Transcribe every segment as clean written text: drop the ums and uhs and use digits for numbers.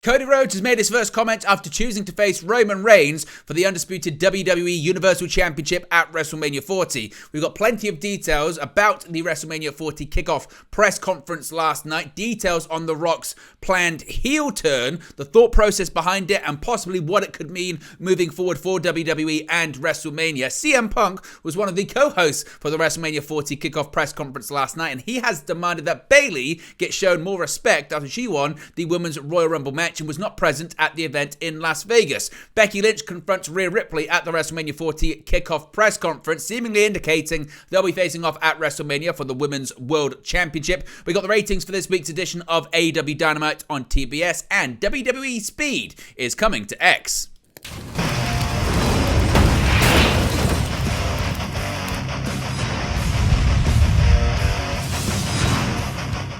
Cody Rhodes has made his first comment after choosing to face Roman Reigns for the undisputed WWE Universal Championship at WrestleMania 40. We've got plenty of details about the WrestleMania 40 kickoff press conference last night, details on The Rock's planned heel turn, the thought process behind it, and possibly what it could mean moving forward for WWE and WrestleMania. CM Punk was one of the co-hosts for the WrestleMania 40 kickoff press conference last night, and he has demanded that Bayley get shown more respect after she won the Women's Royal Rumble match and was not present at the event in Las Vegas. Becky Lynch confronts Rhea Ripley at the WrestleMania 40 kickoff press conference, seemingly indicating they'll be facing off at WrestleMania for the Women's World Championship. We got the ratings for this week's edition of AEW Dynamite on TBS, and WWE Speed is coming to X.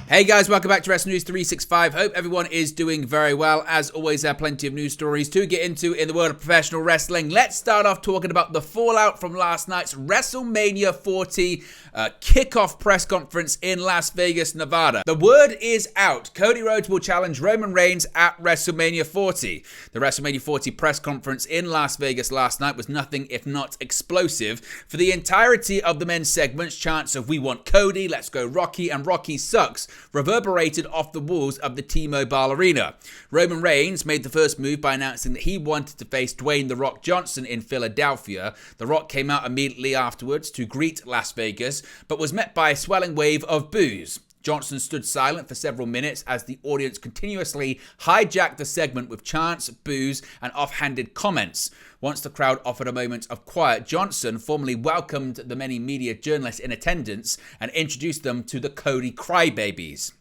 Hey guys, welcome back to Wrestling News 365. Hope everyone is doing very well. As always, there are plenty of news stories to get into in the world of professional wrestling. Let's start off talking about the fallout from last night's WrestleMania 40 kickoff press conference in Las Vegas, Nevada. The word is out. Cody Rhodes will challenge Roman Reigns at WrestleMania 40. The WrestleMania 40 press conference in Las Vegas last night was nothing if not explosive. For the entirety of the men's segments, chants of "We want Cody," "Let's go Rocky," and "Rocky sucks" reverberated off the walls of the T-Mobile Arena. Roman Reigns made the first move by announcing that he wanted to face Dwayne "The Rock" Johnson in Philadelphia. The Rock came out immediately afterwards to greet Las Vegas, but was met by a swelling wave of boos. Johnson stood silent for several minutes as the audience continuously hijacked the segment with chants, boos, and offhanded comments. Once the crowd offered a moment of quiet, Johnson formally welcomed the many media journalists in attendance and introduced them to the Cody Crybabies.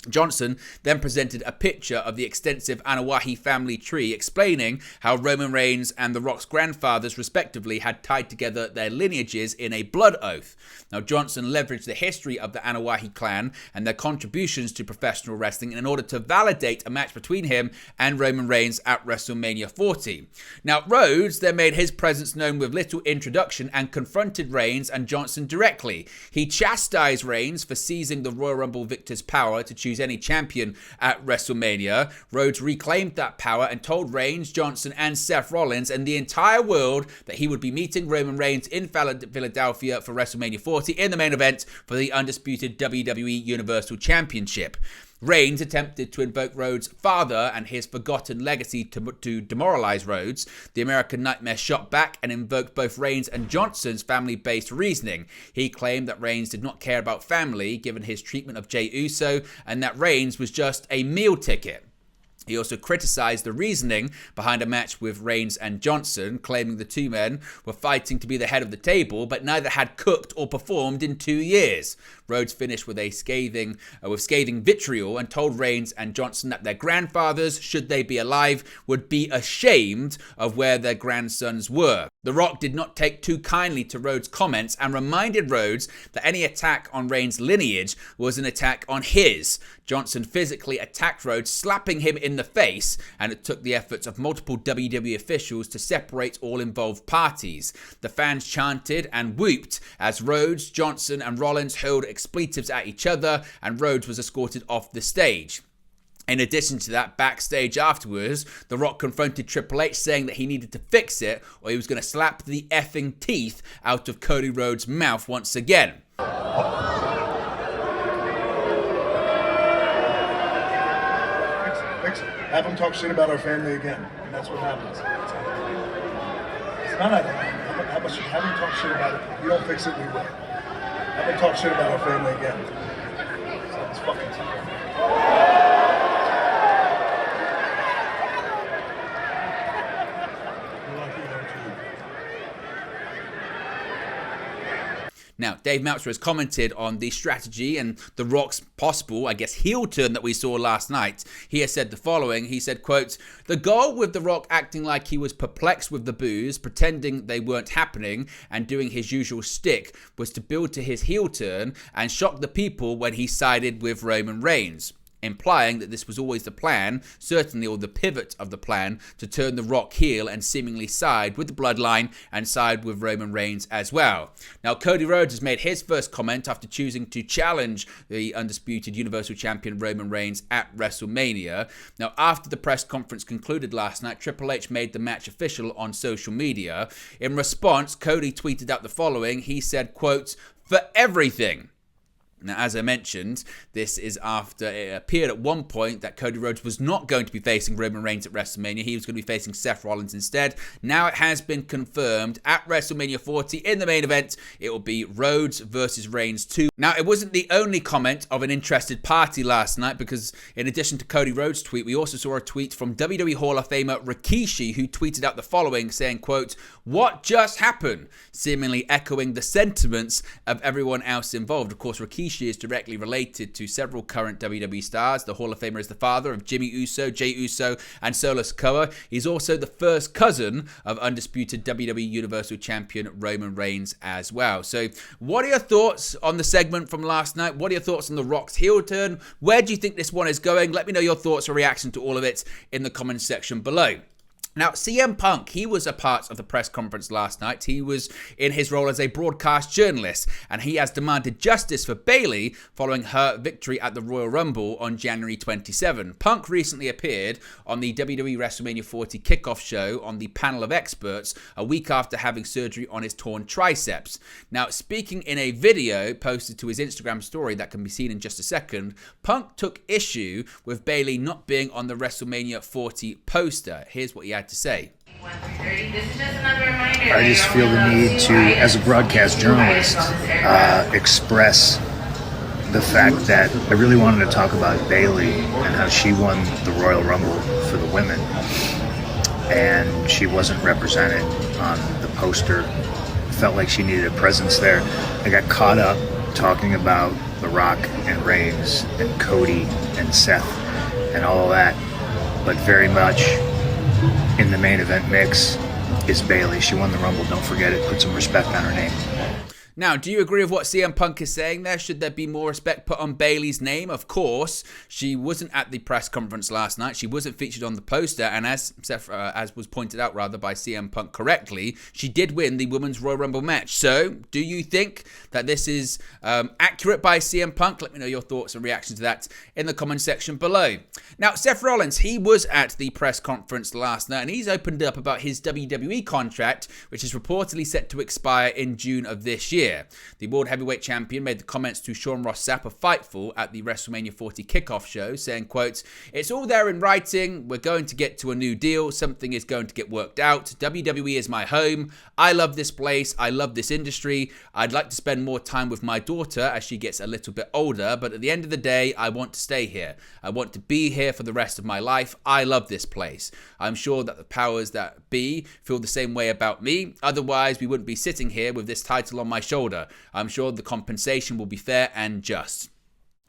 Johnson then presented a picture of the extensive Anawahi family tree, explaining how Roman Reigns and The Rock's grandfathers respectively had tied together their lineages in a blood oath. Now, Johnson leveraged the history of the Anawahi clan and their contributions to professional wrestling in order to validate a match between him and Roman Reigns at WrestleMania 40. Now, Rhodes then made his presence known with little introduction and confronted Reigns and Johnson directly. He chastised Reigns for seizing the Royal Rumble victor's power to choose any champion at WrestleMania. Rhodes reclaimed that power and told Reigns, Johnson, and Seth Rollins and the entire world that he would be meeting Roman Reigns in Philadelphia for WrestleMania 40 in the main event for the undisputed WWE Universal Championship. Reigns attempted to invoke Rhodes' father and his forgotten legacy to demoralize Rhodes. The American Nightmare shot back and invoked both Reigns and Johnson's family-based reasoning. He claimed that Reigns did not care about family, given his treatment of Jey Uso, and that Reigns was just a meal ticket. He also criticized the reasoning behind a match with Reigns and Johnson, claiming the two men were fighting to be the head of the table, but neither had cooked or performed in 2 years. Rhodes finished with scathing vitriol and told Reigns and Johnson that their grandfathers, should they be alive, would be ashamed of where their grandsons were. The Rock did not take too kindly to Rhodes' comments and reminded Rhodes that any attack on Reigns' lineage was an attack on his. Johnson physically attacked Rhodes, slapping him in the face, and it took the efforts of multiple WWE officials to separate all involved parties. The fans chanted and whooped as Rhodes, Johnson, and Rollins hurled expletives at each other, and Rhodes was escorted off the stage. In addition to that, backstage afterwards, The Rock confronted Triple H, saying that he needed to fix it or he was going to slap the effing teeth out of Cody Rhodes' mouth once again. Fix it. Have him talk shit about our family again, and that's what happens. It's not how much you have him talk shit about it. If you don't fix it, we will. Have him talk shit about our family again. So it's fucking time. Now, Dave Meltzer has commented on the strategy and The Rock's possible, heel turn that we saw last night. He has said the following. He said, quote, "The goal with The Rock acting like he was perplexed with the boos, pretending they weren't happening, and doing his usual shtick was to build to his heel turn and shock the people when he sided with Roman Reigns. implying that this was always the plan, certainly, or the pivot of the plan, to turn The Rock heel and seemingly side with the Bloodline and side with Roman Reigns as well. Now, Cody Rhodes has made his first comment after choosing to challenge the undisputed Universal Champion Roman Reigns at WrestleMania. Now, after the press conference concluded last night, Triple H made the match official on social media. In response, Cody tweeted out the following. He said, quote, "For everything." Now, as I mentioned, this is after it appeared at one point that Cody Rhodes was not going to be facing Roman Reigns at WrestleMania. He was going to be facing Seth Rollins instead. Now it has been confirmed at WrestleMania 40 in the main event, it will be Rhodes versus Reigns 2. Now, it wasn't the only comment of an interested party last night, because in addition to Cody Rhodes' tweet, we also saw a tweet from WWE Hall of Famer Rikishi, who tweeted out the following, saying, quote, "What just happened?" Seemingly echoing the sentiments of everyone else involved. Of course, Rikishi is directly related to several current WWE stars. The Hall of Famer is the father of Jimmy Uso, Jey Uso, and Solo Sikoa. He's also the first cousin of undisputed WWE Universal Champion Roman Reigns as well. So, what are your thoughts on the segment from last night? What are your thoughts on The Rock's heel turn? Where do you think this one is going? Let me know your thoughts or reaction to all of it in the comments section below. Now, CM Punk, he was a part of the press conference last night. He was in his role as a broadcast journalist, and he has demanded justice for Bayley following her victory at the Royal Rumble on January 27. Punk recently appeared on the WWE WrestleMania 40 kickoff show on the panel of experts a week after having surgery on his torn triceps. Now, speaking in a video posted to his Instagram story that can be seen in just a second, Punk took issue with Bayley not being on the WrestleMania 40 poster. Here's what he had to say. I just feel the need to, as a broadcast journalist, express the fact that I really wanted to talk about Bayley and how she won the Royal Rumble for the women, and she wasn't represented on the poster. Felt like she needed a presence there. I got caught up talking about The Rock and Reigns and Cody and Seth and all of that, but very much in the main event mix is Bayley. She won the Rumble. Don't forget it. Put some respect on her name. Now, do you agree with what CM Punk is saying there? Should there be more respect put on Bayley's name? Of course, she wasn't at the press conference last night. She wasn't featured on the poster, and as was pointed out by CM Punk correctly, she did win the Women's Royal Rumble match. So, do you think that this is accurate by CM Punk? Let me know your thoughts and reactions to that in the comment section below. Now, Seth Rollins, he was at the press conference last night, and he's opened up about his WWE contract, which is reportedly set to expire in June of this year. The World Heavyweight Champion made the comments to Sean Ross Sapp of Fightful at the WrestleMania 40 kickoff show, saying, quote, "It's all there in writing. We're going to get to a new deal. Something is going to get worked out. WWE is my home. I love this place. I love this industry. I'd like to spend more time with my daughter as she gets a little bit older, but at the end of the day, I want to stay here. I want to be here for the rest of my life. I love this place. I'm sure that the powers that be feel the same way about me. Otherwise, we wouldn't be sitting here with this title on my shoulder. I'm sure the compensation will be fair and just."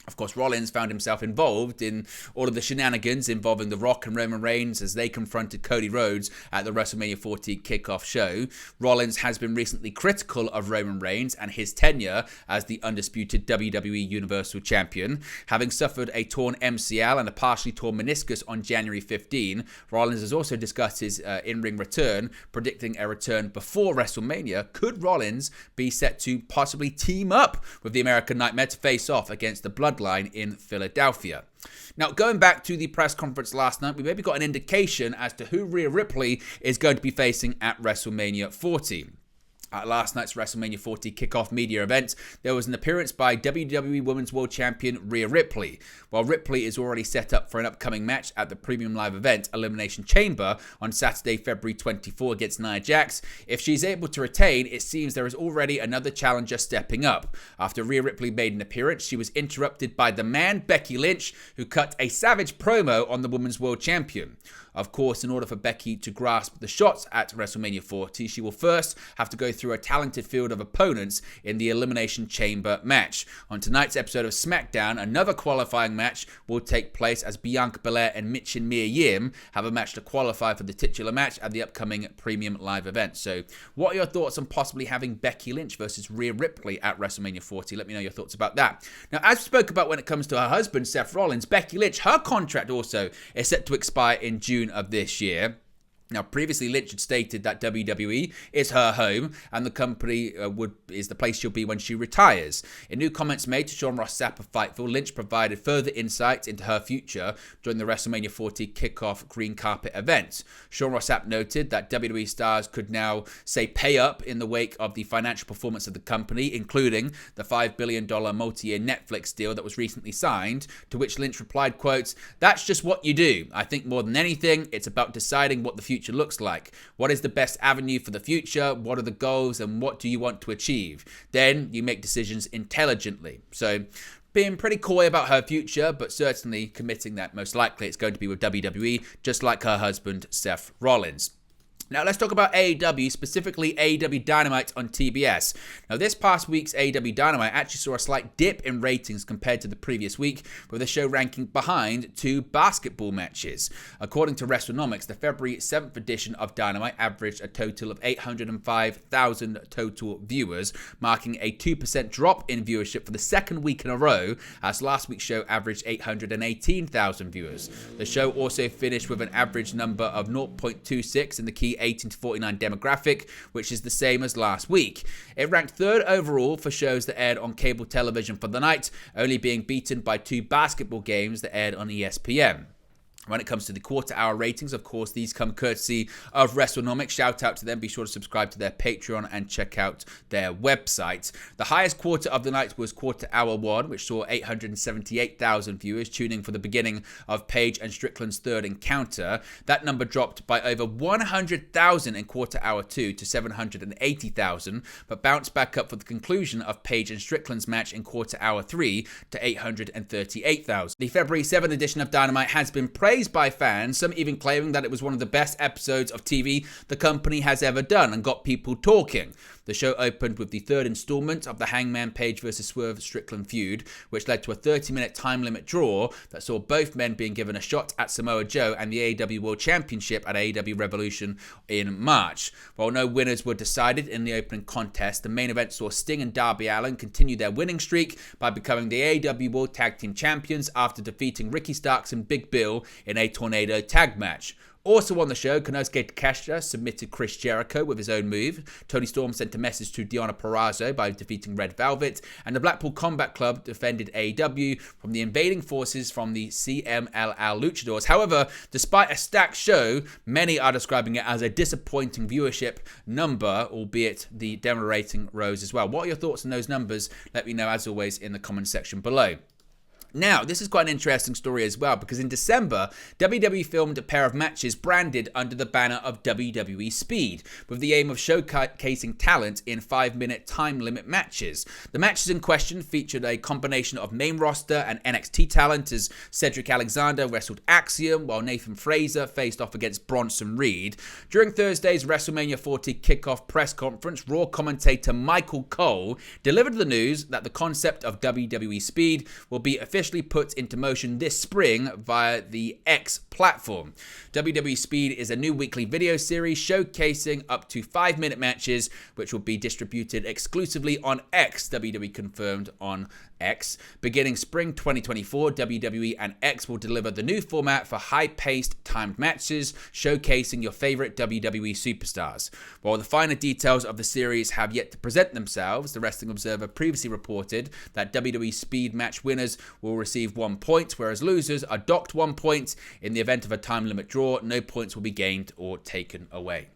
Of course, Rollins found himself involved in all of the shenanigans involving The Rock and Roman Reigns as they confronted Cody Rhodes at the WrestleMania 40 kickoff show. Rollins has been recently critical of Roman Reigns and his tenure as the undisputed WWE Universal Champion. Having suffered a torn MCL and a partially torn meniscus on January 15, Rollins has also discussed his in-ring return, predicting a return before WrestleMania. Could Rollins be set to possibly team up with the American Nightmare to face off against the Bloodline in Philadelphia? Now, going back to the press conference last night, we maybe got an indication as to who Rhea Ripley is going to be facing at WrestleMania 40. At last night's WrestleMania 40 kickoff media event, there was an appearance by WWE Women's World Champion Rhea Ripley. While Ripley is already set up for an upcoming match at the premium live event Elimination Chamber on Saturday, February 24 against Nia Jax, if she's able to retain, it seems there is already another challenger stepping up. After Rhea Ripley made an appearance, she was interrupted by the man, Becky Lynch, who cut a savage promo on the Women's World Champion. Of course, in order for Becky to grasp the shots at WrestleMania 40, she will first have to go through a talented field of opponents in the Elimination Chamber match. On tonight's episode of SmackDown, another qualifying match will take place as Bianca Belair and Michin Mia Yim have a match to qualify for the titular match at the upcoming Premium Live event. So what are your thoughts on possibly having Becky Lynch versus Rhea Ripley at WrestleMania 40? Let me know your thoughts about that. Now, as we spoke about when it comes to her husband, Seth Rollins, Becky Lynch, her contract also is set to expire in June of this year. Now, previously, Lynch had stated that WWE is her home and the company is the place she'll be when she retires. In new comments made to Sean Ross Sapp of Fightful, Lynch provided further insight into her future during the WrestleMania 40 kickoff green carpet event. Sean Ross Sapp noted that WWE stars could now say pay up in the wake of the financial performance of the company, including the $5 billion multi-year Netflix deal that was recently signed, to which Lynch replied, quote, "That's just what you do. I think more than anything, it's about deciding what the future looks like. What is the best avenue for the future? What are the goals and what do you want to achieve? Then you make decisions intelligently." So being pretty coy about her future, but certainly committing that most likely it's going to be with WWE, just like her husband, Seth Rollins. Now let's talk about AEW, specifically AEW Dynamite on TBS. Now this past week's AEW Dynamite actually saw a slight dip in ratings compared to the previous week, with the show ranking behind two basketball matches. According to WrestleNomics, the February 7th edition of Dynamite averaged a total of 805,000 total viewers, marking a 2% drop in viewership for the second week in a row, as last week's show averaged 818,000 viewers. The show also finished with an average number of 0.26 in the key 18 to 49 demographic, which is the same as last week. It ranked third overall for shows that aired on cable television for the night, only being beaten by two basketball games that aired on ESPN. When it comes to the quarter-hour ratings, of course, these come courtesy of WrestleNomics. Shout out to them. Be sure to subscribe to their Patreon and check out their website. The highest quarter of the night was quarter hour one, which saw 878,000 viewers tuning for the beginning of Paige and Strickland's third encounter. That number dropped by over 100,000 in quarter hour two to 780,000, but bounced back up for the conclusion of Paige and Strickland's match in quarter hour three to 838,000. The February 7th edition of Dynamite has been praised by fans, some even claiming that it was one of the best episodes of TV the company has ever done and got people talking. The show opened with the third installment of the Hangman Page vs. Swerve Strickland feud, which led to a 30-minute time limit draw that saw both men being given a shot at Samoa Joe and the AEW World Championship at AEW Revolution in March. While no winners were decided in the opening contest, the main event saw Sting and Darby Allin continue their winning streak by becoming the AEW World Tag Team Champions after defeating Ricky Starks and Big Bill in a Tornado tag match. Also on the show, Konosuke Takeshita submitted Chris Jericho with his own move. Tony Storm sent a message to Deonna Purrazzo by defeating Red Velvet. And the Blackpool Combat Club defended AEW from the invading forces from the CMLL Luchadors. However, despite a stacked show, many are describing it as a disappointing viewership number, albeit the demo rating rose as well. What are your thoughts on those numbers? Let me know, as always, in the comment section below. Now, this is quite an interesting story as well, because in December, WWE filmed a pair of matches branded under the banner of WWE Speed, with the aim of showcasing talent in 5-minute time limit matches. The matches in question featured a combination of main roster and NXT talent, as Cedric Alexander wrestled Axiom, while Nathan Frazer faced off against Bronson Reed. During Thursday's WrestleMania 40 kickoff press conference, Raw commentator Michael Cole delivered the news that the concept of WWE Speed will be officially put into motion this spring via the X platform. WWE Speed is a new weekly video series showcasing up to 5-minute matches, which will be distributed exclusively on X, WWE confirmed on X. Beginning spring 2024, WWE and X will deliver the new format for high-paced, timed matches, showcasing your favorite WWE superstars. While the finer details of the series have yet to present themselves, the Wrestling Observer previously reported that WWE Speed match winners will receive 1 point, whereas losers are docked 1 point. In the event of a time limit draw, no points will be gained or taken away.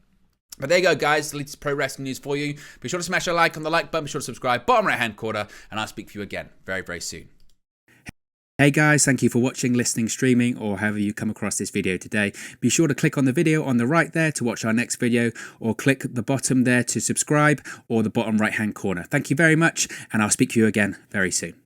But there you go, guys. The latest pro wrestling news for you. Be sure to smash a like on the like button. Be sure to subscribe, bottom right hand corner, and I'll speak to you again very, very soon. Hey guys, thank you for watching, listening, streaming, or however you come across this video today. Be sure to click on the video on the right there to watch our next video, or click the bottom there to subscribe, or the bottom right hand corner. Thank you very much, and I'll speak to you again very soon.